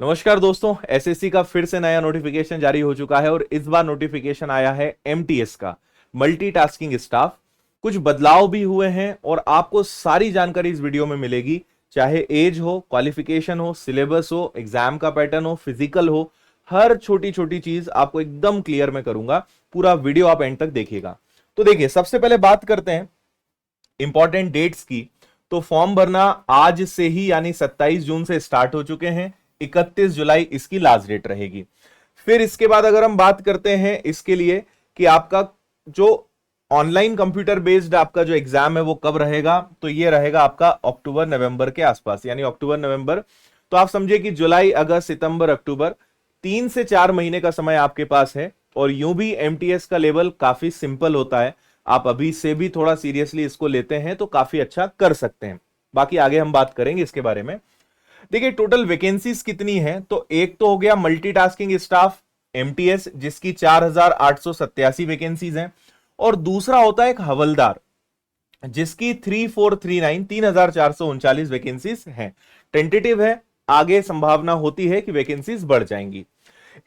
नमस्कार दोस्तों, एसएससी का फिर से नया नोटिफिकेशन जारी हो चुका है और इस बार नोटिफिकेशन आया है एमटीएस का, मल्टीटास्किंग स्टाफ। कुछ बदलाव भी हुए हैं और आपको सारी जानकारी इस वीडियो में मिलेगी, चाहे एज हो, क्वालिफिकेशन हो, सिलेबस हो, एग्जाम का पैटर्न हो, फिजिकल हो, हर छोटी छोटी चीज आपको एकदम क्लियर में करूंगा। पूरा वीडियो आप एंड तक देखिएगा। तो देखिए, सबसे पहले बात करते हैं इंपॉर्टेंट डेट्स की। तो फॉर्म भरना आज से ही यानी 27 जून से स्टार्ट हो चुके हैं। 31 जुलाई इसकी लास्ट डेट रहेगी। फिर इसके बाद अगर हम बात करते हैं इसके लिए कि आपका जो ऑनलाइन कंप्यूटर बेस्ड आपका जो एग्जाम है वो कब रहेगा, तो ये रहेगा आपका अक्टूबर नवंबर के आसपास, यानी अक्टूबर नवंबर। तो आप समझिए कि जुलाई, अगस्त, सितंबर, अक्टूबर, 3 से 4 महीने का समय आपके पास है। और यूं भी एमटीएस का लेवल काफी सिंपल होता है, आप अभी से भी थोड़ा सीरियसली इसको लेते हैं तो काफी अच्छा कर सकते हैं। बाकी आगे हम बात करेंगे इसके बारे में। देखिए, टोटल वैकेंसीज कितनी है, तो एक तो हो गया मल्टीटास्किंग स्टाफ एमटीएस, जिसकी 4887 वैकेंसीज हैं। और दूसरा होता है एक हवलदार, जिसकी 3439 वैकेंसीज हैं। टेंटेटिव है, आगे संभावना होती है कि वैकेंसीज बढ़ जाएंगी।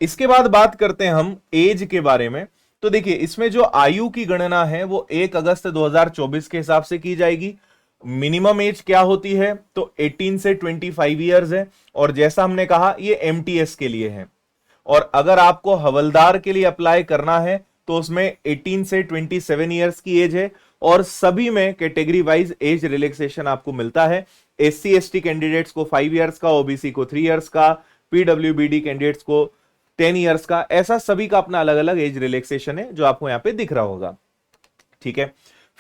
इसके बाद बात करते हैं हम एज के बारे में। तो देखिए, इसमें जो आयु की गणना है वो 1 अगस्त 2024 के हिसाब से की जाएगी। मिनिमम एज क्या होती है, तो 18 से 25 ईयर्स है। और जैसा हमने कहा, ये एमटीएस के लिए है। और अगर आपको हवलदार के लिए अप्लाई करना है तो उसमें 18 से 27 ईयर्स की एज है। और सभी में कैटेगरी वाइज एज रिलैक्सेशन आपको मिलता है। एससी एसटी कैंडिडेट्स को 5 ईयर्स का, ओबीसी को 3 ईयर्स का, पीडब्ल्यूबीडी कैंडिडेट्स को 10 ईयर्स का। ऐसा सभी का अपना अलग अलग एज रिलैक्सेशन है जो आपको यहां पे दिख रहा होगा। ठीक है,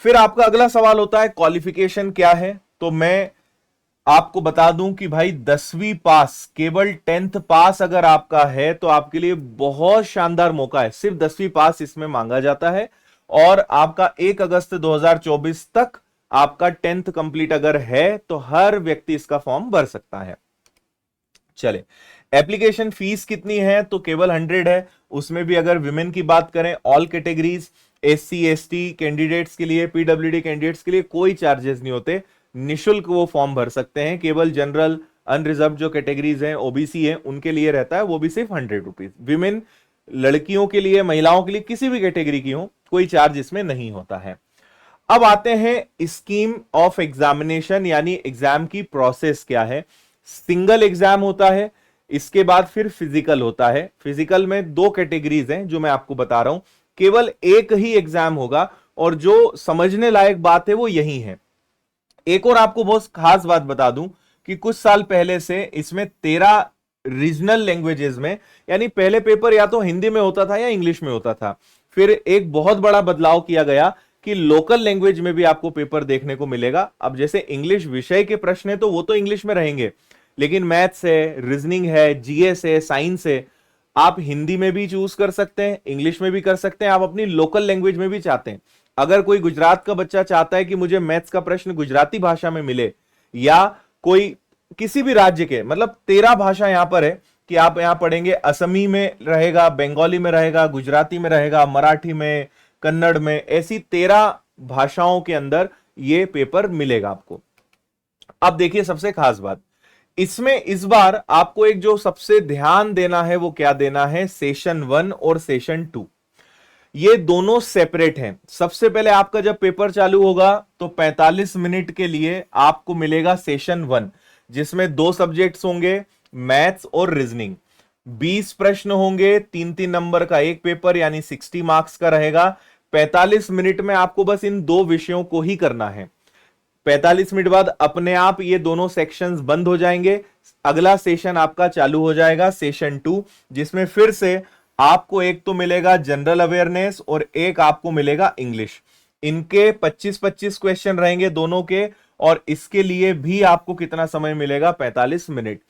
फिर आपका अगला सवाल होता है क्वालिफिकेशन क्या है। तो मैं आपको बता दूं कि भाई 10वीं पास, केवल 10th पास अगर आपका है तो आपके लिए बहुत शानदार मौका है। सिर्फ 10वीं पास इसमें मांगा जाता है। और आपका 1 अगस्त 2024 तक आपका 10th कंप्लीट अगर है तो हर व्यक्ति इसका फॉर्म भर सकता है। चले, एप्लीकेशन फीस कितनी है, तो केवल 100 है। उसमें भी अगर विमेन की बात करें, all categories, SC ST candidates के लिए, पीडब्ल्यूडी कैंडिडेट्स के लिए कोई चार्जेस नहीं होते, निशुल्क वो फॉर्म भर सकते हैं। केवल जनरल, अनरिजर्व जो कैटेगरीज हैं, ओबीसी हैं, उनके लिए रहता है, वो भी सिर्फ 100 रुपीज। विमेन, लड़कियों के लिए, महिलाओं के लिए, किसी भी कैटेगरी की हो, कोई चार्ज इसमें नहीं होता है। अब आते हैं स्कीम ऑफ एग्जामिनेशन, यानी एग्जाम की प्रोसेस क्या है। सिंगल एग्जाम होता है, इसके बाद फिर फिजिकल होता है। फिजिकल में 2 कैटेगरीज हैं जो मैं आपको बता रहा हूं, केवल एक ही एग्जाम होगा। और जो समझने लायक बात है वो यही है। एक और आपको बहुत खास बात बता दूं कि कुछ साल पहले से इसमें 13 रीजनल लैंग्वेजेस में, यानी पहले पेपर या तो हिंदी में होता था या इंग्लिश में होता था। फिर एक बहुत बड़ा बदलाव किया गया कि लोकल लैंग्वेज में भी आपको पेपर देखने को मिलेगा। अब जैसे इंग्लिश विषय के प्रश्न है तो वो तो इंग्लिश में रहेंगे, लेकिन मैथ्स है, रीजनिंग है, जीएस है, साइंस है, आप हिंदी में भी चूज कर सकते हैं, इंग्लिश में भी कर सकते हैं, आप अपनी लोकल लैंग्वेज में भी चाहते हैं। अगर कोई गुजरात का बच्चा चाहता है कि मुझे मैथ्स का प्रश्न गुजराती भाषा में मिले, या कोई किसी भी राज्य के, मतलब 13 भाषा यहां पर है कि आप यहां पढ़ेंगे, असमी में रहेगा, बंगाली में रहेगा, गुजराती में रहेगा, मराठी में, कन्नड़ में, ऐसी 13 भाषाओं के अंदर ये पेपर मिलेगा आपको। अब देखिए, सबसे खास बात इसमें इस बार आपको एक जो सबसे ध्यान देना है वो क्या देना है, सेशन 1 और सेशन 2, ये दोनों सेपरेट हैं। सबसे पहले आपका जब पेपर चालू होगा तो 45 मिनट के लिए आपको मिलेगा सेशन 1, जिसमें 2 सब्जेक्ट्स होंगे, मैथ्स और रीजनिंग। 20 प्रश्न होंगे, 3-3 नंबर का एक पेपर, यानी 60 मार्क्स का रहेगा। 45 मिनट में आपको बस इन 2 विषयों को ही करना है। 45 मिनट बाद अपने आप ये दोनों सेक्शंस बंद हो जाएंगे। अगला सेशन आपका चालू हो जाएगा, सेशन 2, जिसमें फिर से आपको एक तो मिलेगा जनरल अवेयरनेस और एक आपको मिलेगा इंग्लिश। इनके 25-25 क्वेश्चन रहेंगे दोनों के। और इसके लिए भी आपको कितना समय मिलेगा, 45 मिनट।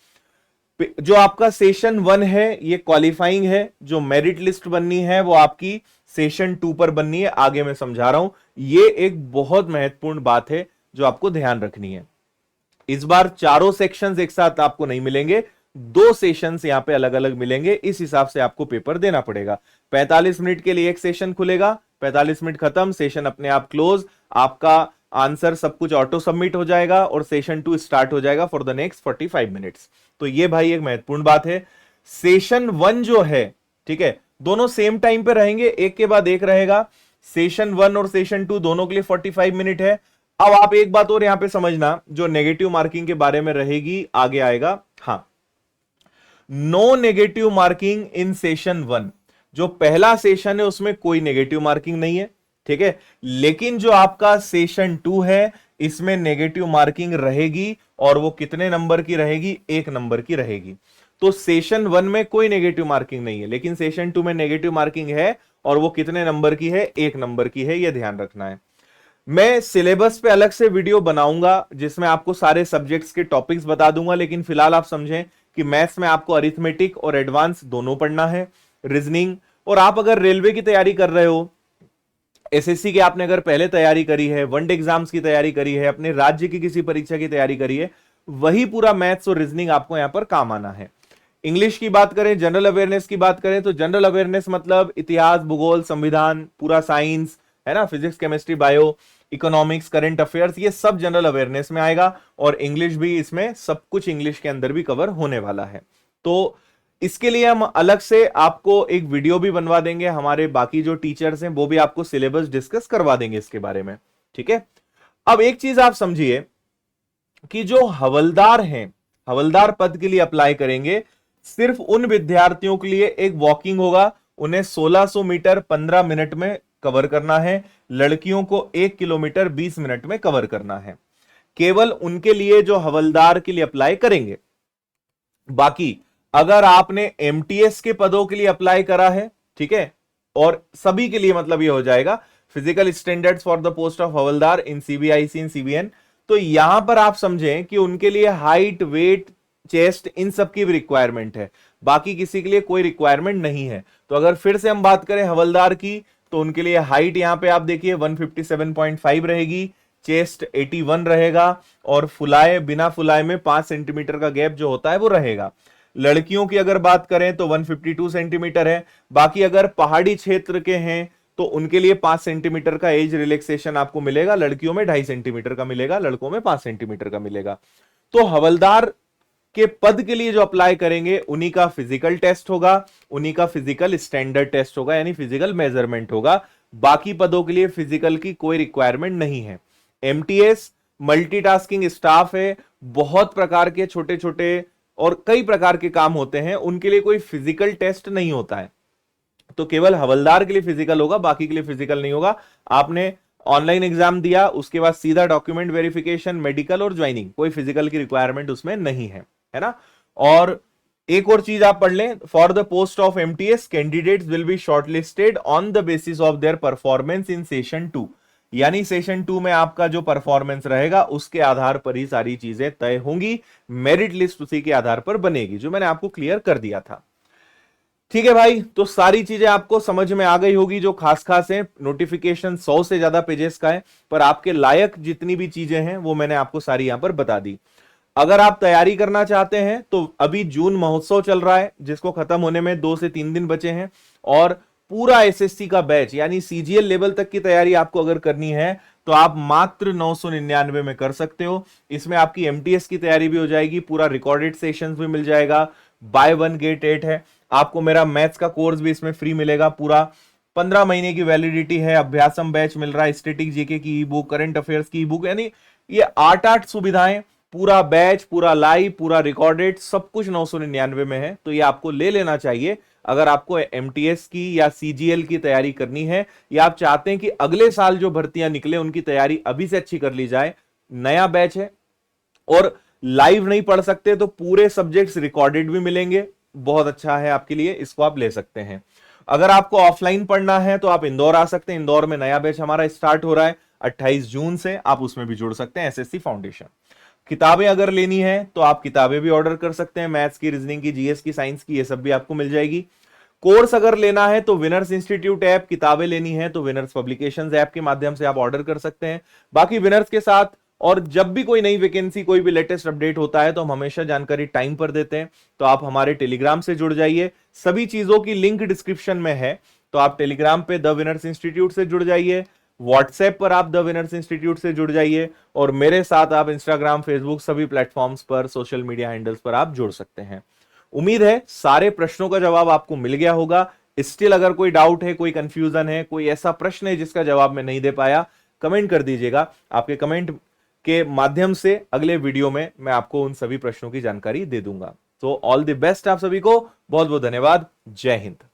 जो आपका सेशन 1 है ये क्वालिफाइंग है, जो मेरिट लिस्ट बननी है वो आपकी सेशन 2 पर बननी है। आगे मैं समझा रहा हूं, ये एक बहुत महत्वपूर्ण बात है जो आपको ध्यान रखनी है। इस बार चारों सेक्शंस एक साथ आपको नहीं मिलेंगे, 2 सेशंस यहां पे अलग अलग मिलेंगे। इस हिसाब से आपको पेपर देना पड़ेगा। 45 मिनट के लिए एक सेशन खुलेगा, 45 मिनट खत्म, सेशन अपने आप क्लोज, आपका आंसर सब कुछ ऑटो सबमिट हो जाएगा और सेशन 2 स्टार्ट हो जाएगा फॉर द नेक्स्ट 45 मिनट्स। तो ये भाई एक महत्वपूर्ण बात है। सेशन 1 जो है, ठीक है, दोनों सेम टाइम पे रहेंगे, एक के बाद एक रहेगा। सेशन 1 और सेशन 2 दोनों के लिए 45 मिनट है। अब आप एक बात और यहां पे समझना, जो नेगेटिव मार्किंग के बारे में रहेगी आगे आएगा। हाँ, no negative marking in session 1। जो पहला सेशन है उसमें कोई नेगेटिव मार्किंग नहीं है, ठीक है, लेकिन जो आपका सेशन 2 है इसमें नेगेटिव मार्किंग रहेगी, और वो कितने नंबर की रहेगी? 1 नंबर की रहेगी। तो सेशन 1 में कोई नेगेटिव मार्किंग नहीं है, लेकिन सेशन 2 में नेगेटिव मार्किंग है, और वो कितने नंबर की है? 1 नंबर की है, यह ध्यान रखना है। मैं सिलेबस पे अलग से वीडियो बनाऊंगा जिसमें आपको सारे सब्जेक्ट्स के टॉपिक्स बता दूंगा, लेकिन फिलहाल आप समझें कि मैथ्स में आपको अरिथमेटिक और एडवांस दोनों पढ़ना है, रीजनिंग। और आप अगर रेलवे की तैयारी कर रहे हो, एसएससी की आपने अगर पहले तैयारी करी है, वनडे एग्जाम्स की तैयारी करी है, अपने राज्य की किसी परीक्षा की तैयारी करी है, वही पूरा मैथ्स और रीजनिंग आपको यहां पर काम आना है। इंग्लिश की बात करें, जनरल अवेयरनेस की बात करें, तो जनरल अवेयरनेस मतलब इतिहास, भूगोल, संविधान, पूरा साइंस है ना, physics, chemistry, bio, economics, current affairs, ये सब जनरल अवेयरनेस में आएगा। और इंग्लिश भी, इसमें सब कुछ इंग्लिश के अंदर भी कवर होने वाला है। तो इसके लिए हम अलग से आपको एक वीडियो भी बनवा देंगे, हमारे बाकी जो टीचर्स हैं वो भी आपको सिलेबस डिस्कस करवा देंगे इसके बारे में, ठीक है। अब एक चीज आप समझिए कि जो हवलदार हैं, हवलदार पद के लिए अप्लाई करेंगे, सिर्फ उन विद्यार्थियों के लिए एक वॉकिंग होगा, उन्हें 1600 मीटर 15 मिनट में कवर करना है। लड़कियों को 1 किलोमीटर 20 मिनट में कवर करना है। केवल उनके लिए जो हवलदार के लिए अप्लाई करेंगे। बाकी अगर आपने एमटीएस के पदों के लिए अप्लाई करा है, ठीक है, और सभी के लिए मतलब ये हो जाएगा physical standards for the post of havildar in CBIC in CBN, तो यहां पर आप समझें कि उनके लिए हाइट, वेट, चेस्ट, इन सब की भी रिक्वायरमेंट है, बाकी किसी के लिए कोई रिक्वायरमेंट नहीं है। तो अगर फिर से हम बात करें हवलदार की, तो उनके लिए हाइट यहां पे आप देखिए 157.5 रहेगी, चेस्ट 81 रहेगा, और फुलाए, बिना फुलाए में 5 सेंटीमीटर का गैप जो होता है वो रहेगा। लड़कियों की अगर बात करें तो 152 सेंटीमीटर है। बाकी अगर पहाड़ी क्षेत्र के हैं तो उनके लिए 5 सेंटीमीटर का एज रिलैक्सेशन आपको मिलेगा, लड़कियों में 2.5 सेंटीमीटर का मिलेगा, लड़कों में 5 सेंटीमीटर का मिलेगा। तो हवलदार के पद के लिए जो अप्लाई करेंगे उन्हीं का फिजिकल टेस्ट होगा, उन्हीं का फिजिकल स्टैंडर्ड टेस्ट होगा, यानी फिजिकल मेजरमेंट होगा। बाकी पदों के लिए फिजिकल की कोई रिक्वायरमेंट नहीं है। एमटीएस मल्टीटास्किंग स्टाफ है, बहुत प्रकार के छोटे छोटे और कई प्रकार के काम होते हैं, उनके लिए कोई फिजिकल टेस्ट नहीं होता है। तो केवल हवलदार के लिए फिजिकल होगा, बाकी के लिए फिजिकल नहीं होगा। आपने ऑनलाइन एग्जाम दिया, उसके बाद सीधा डॉक्यूमेंट वेरिफिकेशन, मेडिकल और ज्वाइनिंग, कोई फिजिकल की रिक्वायरमेंट उसमें नहीं है ना। और एक और चीज आप पढ़ लें, for the post of MTS candidates will be shortlisted on the basis of their performance in session 2, यानी सेशन 2 में आपका जो परफॉर्मेंस रहेगा उसके आधार पर ही सारी चीजें तय होंगी, मेरिट लिस्ट उसी के आधार पर बनेगी, जो मैंने आपको क्लियर कर दिया था। ठीक है भाई, तो सारी चीजें आपको समझ में आ गई होगी जो खास खास है। नोटिफिकेशन 100 से ज्यादा पेजेस का है, पर आपके लायक जितनी भी चीजें हैं वो मैंने आपको सारी यहां पर बता दी। अगर आप तैयारी करना चाहते हैं तो अभी जून महोत्सव चल रहा है, जिसको खत्म होने में 2 से 3 दिन बचे हैं, और पूरा एसएससी का बैच यानी सीजीएल लेवल तक की तैयारी आपको अगर करनी है तो आप मात्र 999 में कर सकते हो। इसमें आपकी एमटीएस की तैयारी भी हो जाएगी, पूरा रिकॉर्डेड सेशंस भी मिल जाएगा, बाय 1 गेट 8 है। आपको मेरा मैथ्स का कोर्स भी इसमें फ्री मिलेगा, पूरा 15 महीने की वैलिडिटी है। अभ्यासम बैच मिल रहा है, स्टैटिक जीके की ई बुक, करंट अफेयर्स की ई बुक, यानी ये 8 सुविधाएं, पूरा बैच, पूरा लाइव, पूरा रिकॉर्डेड, सब कुछ 999 में है। तो ये आपको ले लेना चाहिए अगर आपको एमटीएस की या सीजीएल की तैयारी करनी है, या आप चाहते हैं कि अगले साल जो भर्तियां निकले उनकी तैयारी अभी से अच्छी कर ली जाए। नया बैच है और लाइव नहीं पढ़ सकते तो पूरे सब्जेक्ट्स रिकॉर्डेड भी मिलेंगे, बहुत अच्छा है आपके लिए, इसको आप ले सकते हैं। अगर आपको ऑफलाइन पढ़ना है तो आप इंदौर आ सकते हैं, इंदौर में नया बैच हमारा स्टार्ट हो रहा है 28 जून से, आप उसमें भी जुड़ सकते हैं, एसएससी फाउंडेशन। किताबें अगर लेनी है तो आप किताबें भी ऑर्डर कर सकते हैं, मैथ्स की, रीजनिंग की, जीएस की, साइंस की, ये सब भी आपको मिल जाएगी। कोर्स अगर लेना है तो विनर्स इंस्टीट्यूट ऐप, किताबें लेनी है तो विनर्स पब्लिकेशंस ऐप के माध्यम से आप ऑर्डर कर सकते हैं। बाकी विनर्स के साथ, और जब भी कोई नई वैकेंसी, कोई भी लेटेस्ट अपडेट होता है तो हम हमेशा जानकारी टाइम पर देते हैं, तो आप हमारे टेलीग्राम से जुड़ जाइए। सभी चीजों की लिंक डिस्क्रिप्शन में है, तो आप टेलीग्राम पे द विनर्स इंस्टीट्यूट से जुड़ जाइए, व्हाट्सएप पर आप द विनर्स इंस्टीट्यूट से जुड़ जाइए और मेरे साथ आप इंस्टाग्राम, फेसबुक सभी प्लेटफॉर्म्स पर, सोशल मीडिया हैंडल्स पर आप जुड़ सकते हैं। उम्मीद है सारे प्रश्नों का जवाब आपको मिल गया होगा। स्टिल अगर कोई डाउट है, कोई कंफ्यूजन है, कोई ऐसा प्रश्न है जिसका जवाब मैं नहीं दे पाया, कमेंट कर दीजिएगा। आपके कमेंट के माध्यम से अगले वीडियो में मैं आपको उन सभी प्रश्नों की जानकारी दे दूंगा। तो ऑल द बेस्ट आप सभी को, बहुत बहुत धन्यवाद। जय हिंद।